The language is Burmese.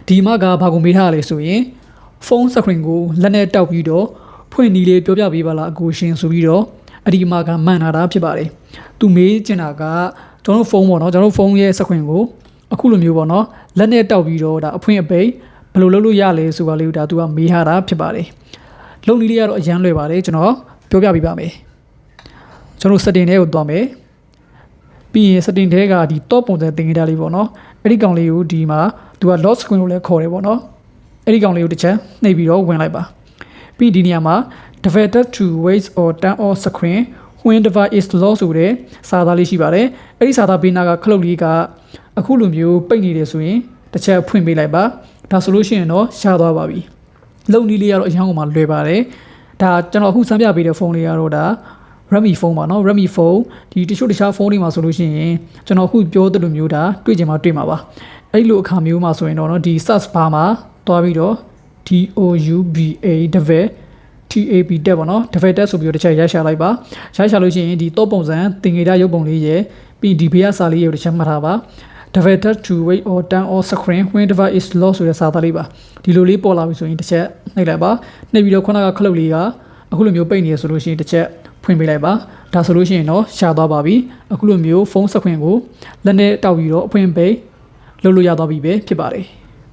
ဒီမှာကဘာကိုမေးထားလဲဆိုရင်ဖုန်းစခရင်ကိုလက်နဲ့တောက်ပြီးတော့ဖွင့်နည်းလေးပြောပြပေးပါလားအကိုရှင်ဆိုပြီးတော့အဒီမှာကမှန်တာဖြစ်ပါတယ်သူမေးချင်တာကကျွန်တော်ဖုန်းပေါ့နော်ကျွန်တော်ဖုန်းရဲ့စခရင်ကိုအခုလိုမျိုးပေါ့နော်လက်နဲ့တောက်ပြီးတော့ဒါအဖွင့်အပိတ်ဘယ်လိုလုပ်လို့ရလဲဆိုတာလေးကိုဒါသူကမေးထားတာဖြစ်ပါတယ်လုံနည်းလေးကတော့အရန်လွယ်ပါတယ်ကျွန်တော်ပြောပြပေးပါမယ်ကျွန်တော် setting ထဲကိုသွားမယ်ပြီးရင် setting ထဲကဒီ top ပုံစံသင်္ကေတလေးပေါ့နော်အဲ့ဒီကောင်လေးကိုဒီမှာသူက lock screen လို့လည်းခေါ်တယ်ပေါ့နော်အဲ့ဒီကောင်လေးကိုတစ်ချက်နှိပ်ပြီးတော့ဝင်လိုက်ပါပြီးဒီနေရာမှာ default to wait or turn off screen when device is locked ဆိုတဲ့စာသားလေးရှိပါတယ်အဲ့ဒီစာသားဘေးနာကခလုတ်လေးကအခုလိုမျိုးပိတ်နေတယ်ဆိုရင်တစ်ချက်ဖွင့်ပေးလိုက်ပါဒါဆိုလို့ရှိရင်တော့ရှားသွားပါပြီလုံနည်းလေးကတော့အရင်ကမှလွယ်ပါတယ်ဒါကျွန်တော်အခုစမ်းပြပေးတဲ့ဖုန်းလေးကတော့ဒါ Redmi ဖုန်းပါနော် Redmi ဖုန်းဒီတချို့တခြားဖုန်းတွေမှာဆိုလို့ရှိရင်ကျွန်တော်အခုပြောသလိုမျိုးဒါတွေ့ချင်မှတွေ့မှာပါအဲ့လိုအခါမျိုးမှာဆိုရင်တော့ဒီ search bar မှာတွားပြီးတော့ DOUBA develop TAB တက်ပေါ့နော် develop တက်ဆိုပြီးတော့တစ်ချက်ရိုက်ရှာလိုက်ပါရိုက်ရှာလို့ရှိရင်ဒီ top ပုံစံသင်္ကေတရုပ်ပုံလေးရယ်ပြီးဒီဘေးကစာလေးရယ်တစ်ချက်မှတ်ထားပါ default to wait or turn off screen when device is locked ဆိုတဲ့စာသားလေးပါဒီလိုလေးပေါ်လာပြီဆိုရင်တစ်ချက်နှိပ်လိုက်ပါနှိပ်ပြီးတော့ခုနကခလုတ်လေးကအခုလိုမျိုးပိတ်နေရဆိုလို့ရှိရင်တစ်ချက်ဖွင့်ပေးလိုက်ပါဒါဆိုလို့ရှိရင်တော့ရှာသွားပါပြီအခုလိုမျိုးဖုန်းစခွင့်ကိုလက်နဲ့တောက်ပြီးတော့အဖွင့်ပိတ်လုပ်လို့ရသွားပြီပဲဖြစ်ပါတယ်